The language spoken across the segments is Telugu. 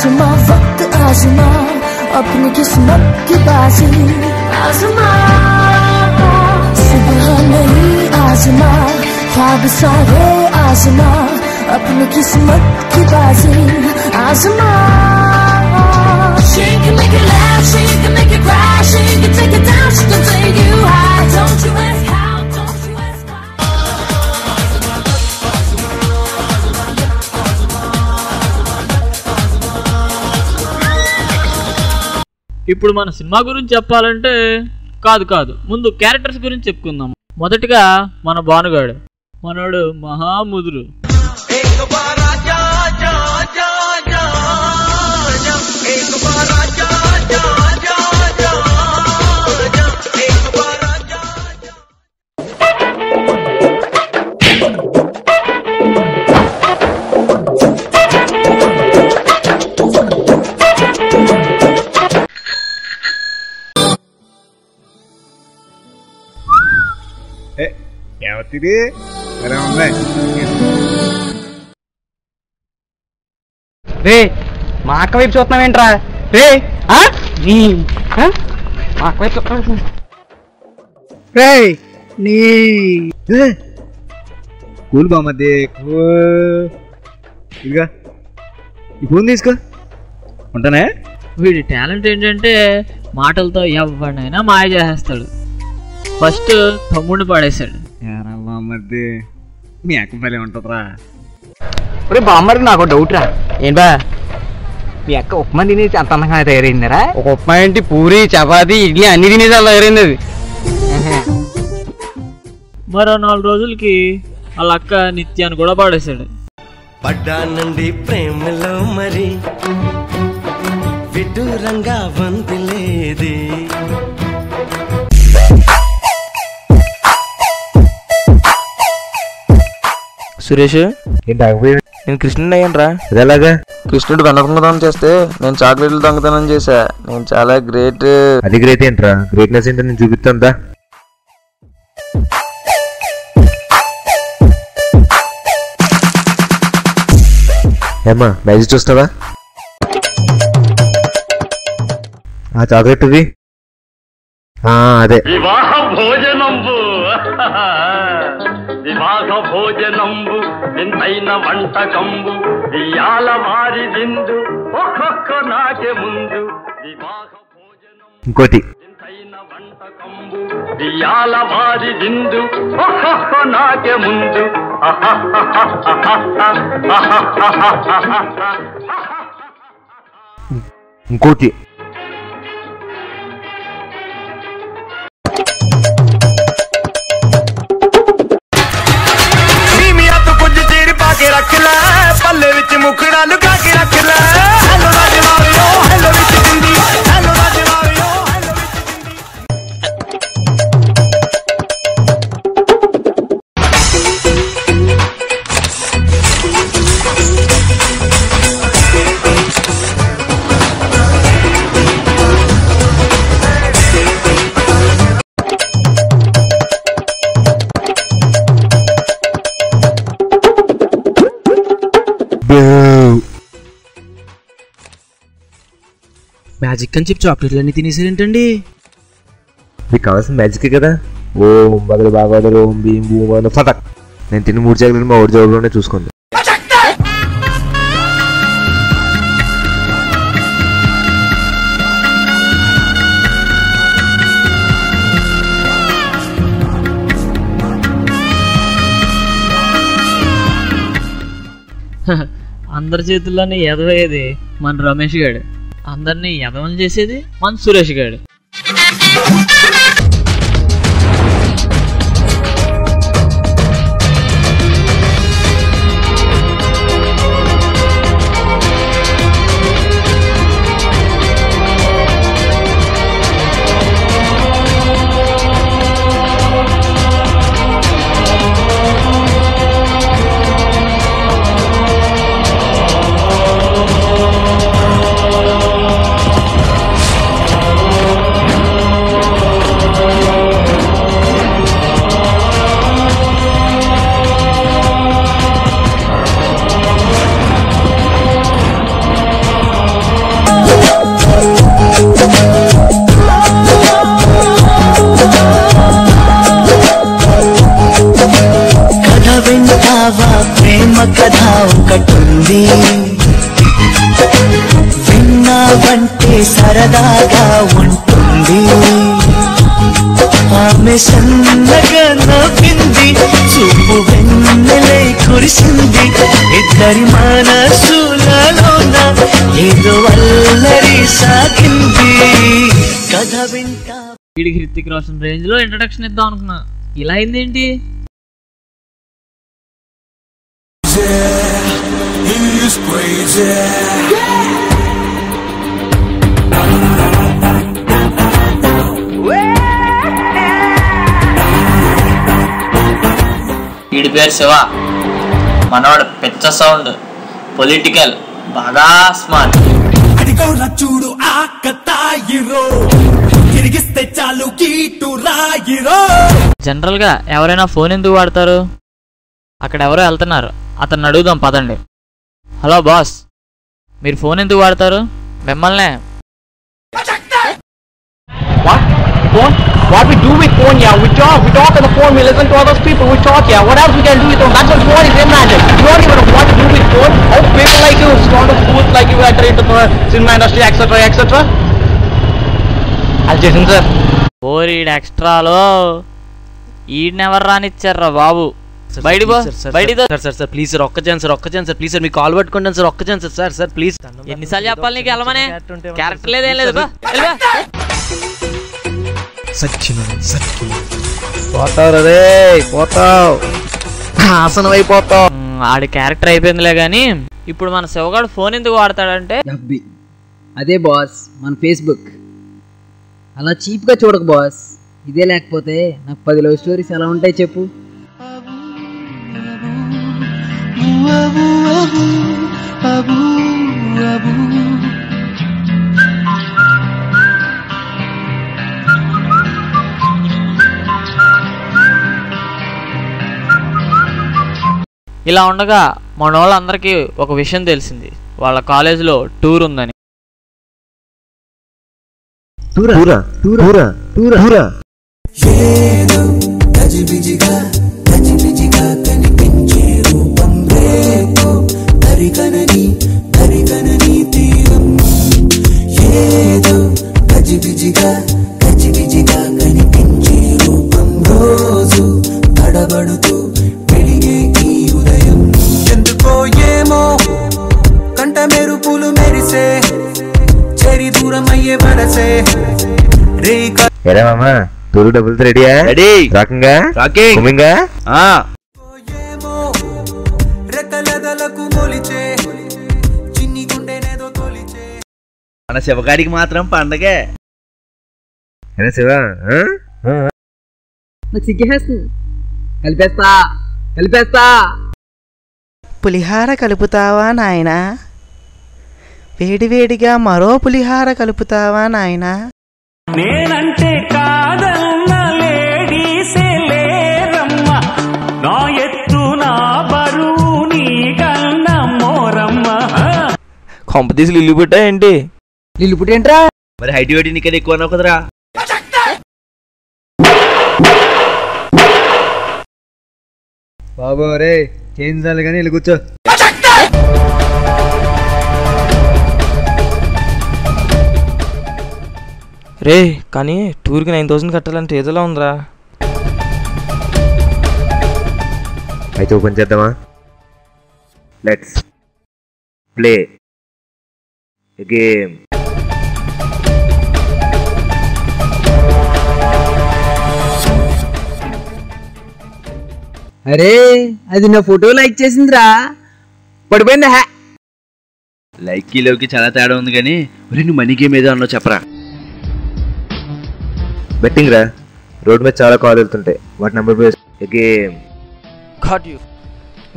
आजमा वक्त आजमा अपनी किस्मत की बाजी आजमा सुबह नहीं आजमा ख्वाब सारे आजमा अपनी किस्मत की बाजी आजमा She can make it laugh, she can make it cry, she can take it down, she can take you high. Don't you ask how, don't you ask why. ఇప్పుడు మన సినిమా గురించి చెప్పాలంటే కాదు ముందు క్యారెక్టర్స్ గురించి చెప్పుకుందాం. మొదటిగా మన భానుగాడు, మనోడు మహాముదురు. రే మా అక్క వైపు చూస్తున్నావేంట్రా? రే మా అక్క వైపు చూస్తున్నావు రే నీ కూల్ బామది ఇదిగా ఈ ఫోన్ తీసుకో ఉంటానే. వీడి టాలెంట్ ఏంటంటే మాటలతో ఎవరినైనా మాయ చేసేస్తాడు. ఫస్ట్ తమ్ముడిని పడేశాడు. బామ్మది మీ అక్క పల్లె ఉంటుందిరా. రే బామ్మది నాకు డౌట్ రా. ఏం బా మీ అక్క ఉప్మా తినేసి అంత అందంగా తయారైందరా? ఒక ఉప్మా ఏంటి, పూరి చపాతి ఇడ్లీ అన్ని తినేసి అలా తయారైంది అది. మరో 4 రోజులకి వాళ్ళ అక్క నిత్యాన్ని కూడా పాడేశాడు. పడ్డానండి ప్రేమలో మరి విడ్డూరంగా వంతులేది. సురేష్ నేను కృష్ణుడు అయ్యానరా. అదేలాగా కృష్ణుడు వెనక దొంగతనం చేస్తే నేను చాక్లెట్లు దొంగతనం చేశా. నేను చాలా గ్రేట్. అది గ్రేట్ ఏంట్రా? గ్రేట్నెస్ ఏంటో నేను చూపిస్తాందా. ఏమ్మా మ్యాజిక్ చూస్తావా? ఆ చాక్లెట్ ఇది అదే వివాహ భోజనంబు వివాహ భోజనంబు వింతైన వంటకంబు ఇయాల వారి దిందు ఒక్కొక్క నాకే ముందు వివాహ భోజనం ఇంకోటి వింతైన వంటకంబు ఇయాల వారి దిందు ఒక్కొక్క నాకే ముందు ఇంకోటి ਰੱਖ ਲੈ ਪੱਲੇ ਵਿੱਚ ਮੁਖੜਾ ਲੁਕਾ ਕੇ ਰੱਖ ਲੈ ਹੈਲੋ ਰਾਜਵਾਰੀਓ ਹੈਲੋ ਵਿੱਚ ਜਿੰਦੀ ਹੈਲੋ ਰਾਜਵਾਰੀਓ ਹੈਲੋ మ్యాజిక్ అని చెప్పి చాక్లెట్లు అన్ని తినేసారేంటండి? మీకు కావాల్సిన మ్యాజిక్ కదా. ఓం బదులు బాగోదరు ఓం భీం భూమ ఫటక్. నేను తిని 3 చాక్లెట్లు మా 1 జోబులోనే చూసుకోండి. అందరి చేతుల్లోనే ఎదవేది మన రమేష్ గాడు, అందరినీ ఎదవని చేసేది మన సురేష్ గాడు. సరదాగా ఉంటుంది. ఆమె సన్నగా నవ్వింది, చూపు వెన్నెలై కురిసింది. ఇద్దరి మనసులలోన ఏదో అల్లరి సాగింది. కథ వింటా. వీడికి హృతిక్ రోషన్ రేంజ్ లో ఇంట్రడక్షన్ ఇద్దాం అనుకున్నా, ఇలా అయిందేంటి? వీడి పేరు శివ, మనవాడు పెద్ద సౌండ్, పొలిటికల్, బాగా స్మార్ట్. చూడు ఆకతాయిరో, తిరిగిస్తే చాలు కీటు రాయిరో. జనరల్ గా ఎవరైనా ఫోన్ ఎందుకు వాడతారు? అక్కడ ఎవరో వెళ్తున్నారు, అతన్ని అడుగుదాం పదండి. హలో బాస్, మీరు ఫోన్ ఎందుకు వాడతారు? మిమ్మల్నే. What we do with phone, yeah, we talk on the phone, we listen to other people, we talk, yeah, what else we can do with phone? That's what phone is, imagine. You don't even know what to do with phone. How people like you, sort of fools like you enter into the cinema industry, etc., etc. I'll Jason, sir. ఓరీడు ఎక్స్ట్రాలో ఈడనెవరు రానిచ్చారా బాబు? బయటి బో, బయటి దో. సార్ ప్లీజ్ సార్, ఒక్క chance sir please sir, me call పట్టుకుంటాను సార్, ఒక్క ఛాన్స్ సార్ ప్లీజ్. ఎన్నిసార్లు చెప్పాలి నీకు వెళ్ళమనే? క్యారెక్టర్ లేదేం లేదు. అయిపోతావు. ఆడి క్యారెక్టర్ అయిపోయిందిలే గానీ, ఇప్పుడు మన శివగాడు ఫోన్ ఎందుకు వాడతాడంటే, అదే బాస్ మన ఫేస్బుక్. అలా చీప్గా చూడకు బాస్, ఇదే లేకపోతే నాకు 10 లవ్ స్టోరీస్ ఎలా ఉంటాయి చెప్పు. ఇలా ఉండగా మన వాళ్ళందరికీ ఒక విషయం తెలిసింది, వాళ్ళ కాలేజీలో టూర్ ఉందని. ఎందుకో ఏమో కంట మెరుపులు మెరిసే, చెరి దూరం అయ్యే వరసే. ఎరా మామా, తోలు డబ్బులతో రెడీయా? రెడీ. రాకంగా రాకింగ్ ఏమో రెక్కలదలకు మొలిచే, చిన్ని గుండెనేదో తొలిచే. మన శివగాడికి మాత్రం పండగే. శివ నాకు సిగ్గేస్తుంది. కలిపేస్తా. పులిహార కలుపుతావా నాయనా? వేడివేడిగా మరో పులిహార కలుపుతావా నాయనా? నేనంటే కాదన్న లేడీసే లేరమ్మ, నా ఎత్తు నా బరువు నీ కన్న మోరమ్మ. కొంపతీసి లిల్లు పుట్టా ఏంటి? లిల్లు పుట్టేంట్రా? మరి హైట్ వేడి నీకన్నా ఎక్కువ అన్నావు కదరా. బాబు రే చేంజ్ చాలు కానీ వెళ్ళి కూర్చో. రే కానీ టూర్కి 9,000 కట్టాలంటే ఏదోలా ఉందిరా. అయితే ఓపెన్ చేద్దామా? Let's play game. అరే అది నా ఫోటో లైక్ చేసిందిరా, పడిపోయిందా? లైక్లోకి చాలా తేడా ఉంది కానీ, నువ్వు మనీ గేమ్ ఏదో అన్నావు చెప్పరా. బెట్టింగ్ రా, రోడ్ మీద చాలా కాల్ వెళ్తుంటాయి, వాటి number base game. Got you.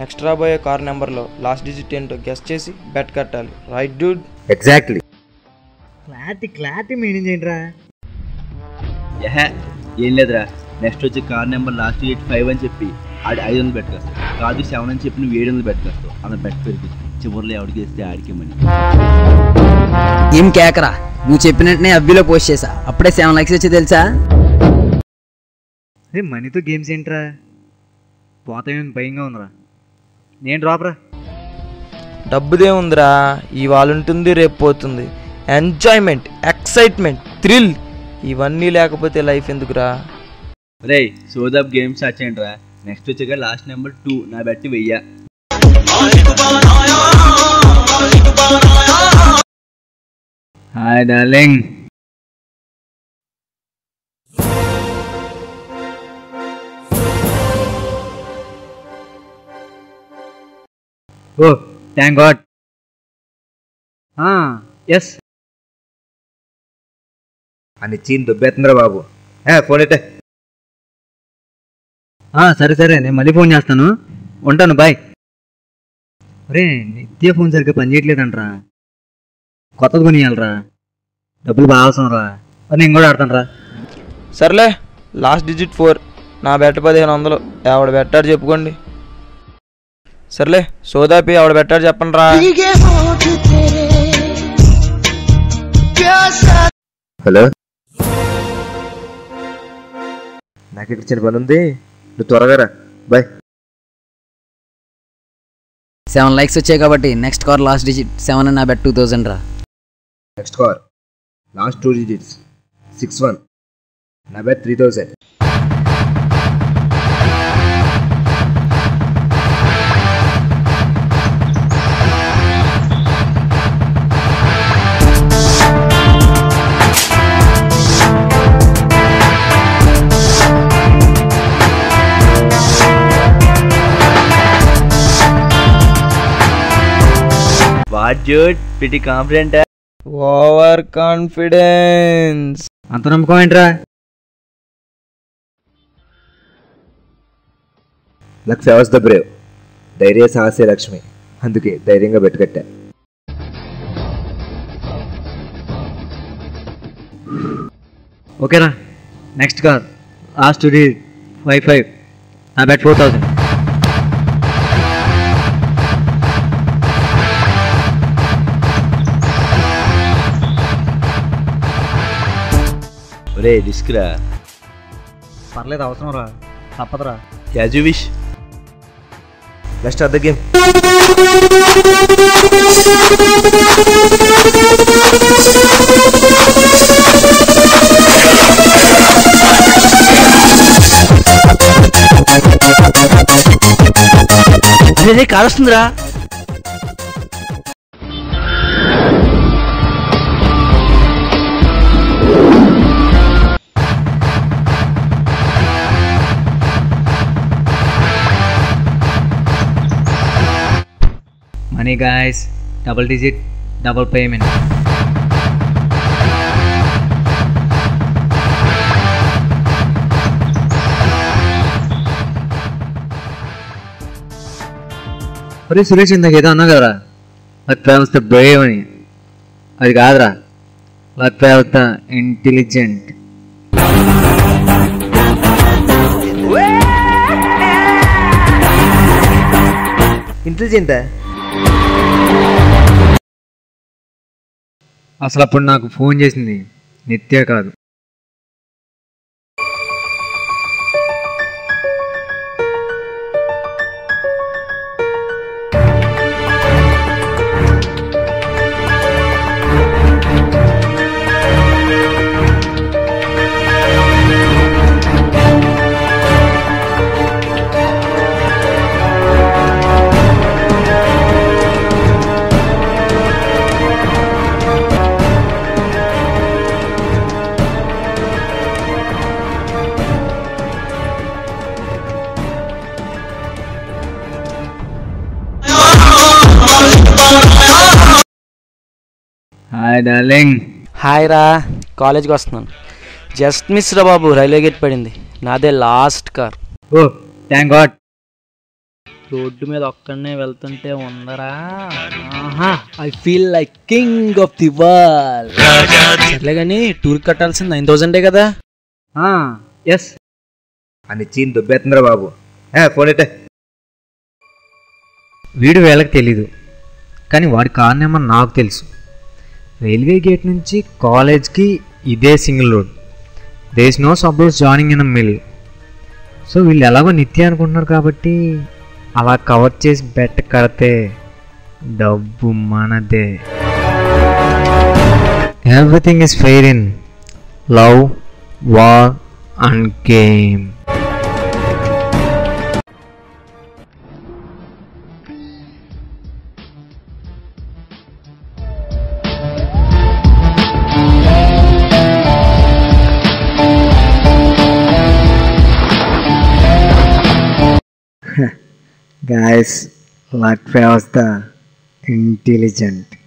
Next రాబోయే కార్ నెంబర్లో లాస్ట్ డిజిట్ ఏంటో గెస్ట్ చేసి బెట్ కట్టాలి. Right Dude? Exactly. Clarity meaning ఏంట్రా? ఏం లేదురా, నెక్స్ట్ వచ్చి కార్ నెంబర్ లాస్ట్ 85 అని చెప్పి ఆడి 500 బెట్ కాస్తావు, కాదు 7 అని చెప్పి నువ్వు 700 బెట్ కాస్తావు. అలా బెట్ పెరిగి చివరిలో ఎవరికి వేస్తే ఆడికే మనీ. ఏం కేకరా, నువ్వు చెప్పినట్టునే అబ్బిలో పోస్ట్ చేసా, అప్పుడే 7 lakhs వచ్చి తెలుసా? అదే మనీతో గేమ్స్ ఏంట్రా, పోతాయని భయంగా ఉందిరా. నేను డ్రాప్రా. డబ్బుదే ఉందిరా, ఇవాళ ఉంటుంది రేపు పోతుంది. ఎంజాయ్మెంట్ ఎక్స్ ఎక్సైట్మెంట్, థ్రిల్ ఇవన్నీ లేకపోతే లైఫ్ ఎందుకురా? రే సోదాప్ గేమ్స్ స్టార్ట్ చేయండి రా. నెక్స్ట్ వచ్చేగా లాస్ట్ నెంబర్ 2 నా bet 1000. Hi darling. Oh thank God. Yes అని చీన్ దుబ్బేస్తుందిరా బాబు. ఫోన్ అయితే సరే నేను మళ్ళీ ఫోన్ చేస్తాను, ఉంటాను, బాయ్. అరే నిత్య ఫోన్ సరిగ్గా పనిచేయట్లేదంటరా, కొత్తది కొనియాలరా, డబ్బులు బాగా అవసరం రా, నేను కూడా ఆడతాను రా. సర్లే లాస్ట్ డిజిట్ 4, నా బెట్ట 1500. ఆవిడ బెట్టాడు చెప్పుకోండి. సర్లే సోదాపి ఆవిడ బెట్టాడు చెప్పండి రా. హలో, నాకు ఇక్కడ చిన్న పని ఉంది, నువ్వు త్వరగా రా. బాయ్. 7 likes వచ్చాయి కాబట్టి నెక్స్ట్ కార్ లాస్ట్ డిజిట్ 7 నా బెట్ 2000 రా. నెక్స్ట్ కార్ లాస్ట్ 2 digits 61 నా bet 3000. What dude, pretty confident. Over confidence. అంత నమ్మకం ఏంట్రా? Luck favours the brave. ధైర్య సాహసే లక్ష్మి, అందుకే ధైర్యంగా బెట్టుకట్టా. ఓకేరా, నెక్స్ట్ కార్ లాస్ట్ 2 digits 55 నా బెట్ 4000. ఒరే రిస్క్ రా. పర్లేదు, అవసరం రా, తప్పదురా. As you wish. Let's start the game. అదే కార్ వస్తుందిరా. Money guys, double digit, double payment. అరే సురేష్, ఇందాక ఏదో అన్నా కదరా, లక్ ట్రావెల్స్ ద బ్రేవ్ అని. అది కాదురా, లక్ ట్రావెల్స్ ద ఇంటెలిజెంట్. ఇంటెలిజెంటా? అసలు అప్పుడు నాకు ఫోన్ చేసింది నిత్య కాదు. Hi darling. హాయ్ రా, కాలేజ్కి వస్తున్నాను. జస్ట్ మిస్ రా బాబు, రైల్వే గేట్ పడింది. నాదే last car. Oh thank God. Road మీద ఒక్కడనే వెళ్తుంటే ఉందరా, I feel like king of the world. సర్లే కానీ టూర్ కట్టాల్సింది 9000 కదా. ఎస్ అని చీన్ దుబ్బేస్తుందిరా బాబు. ఫోన్ అయితే. వీడు వీళ్ళకి తెలీదు, కానీ వాడి కార్ నెంబర్ నాకు తెలుసు. రైల్వే గేట్ నుంచి కాలేజ్కి ఇదే single road. There is no sub roads joining in a mile. So వీళ్ళు ఎలాగో నిత్య అనుకుంటున్నారు కాబట్టి అలా కవర్ చేసి బెట్ కడితే డబ్బు మనదే. Everything is fair in love, war, and game. Guys, what was the intelligent?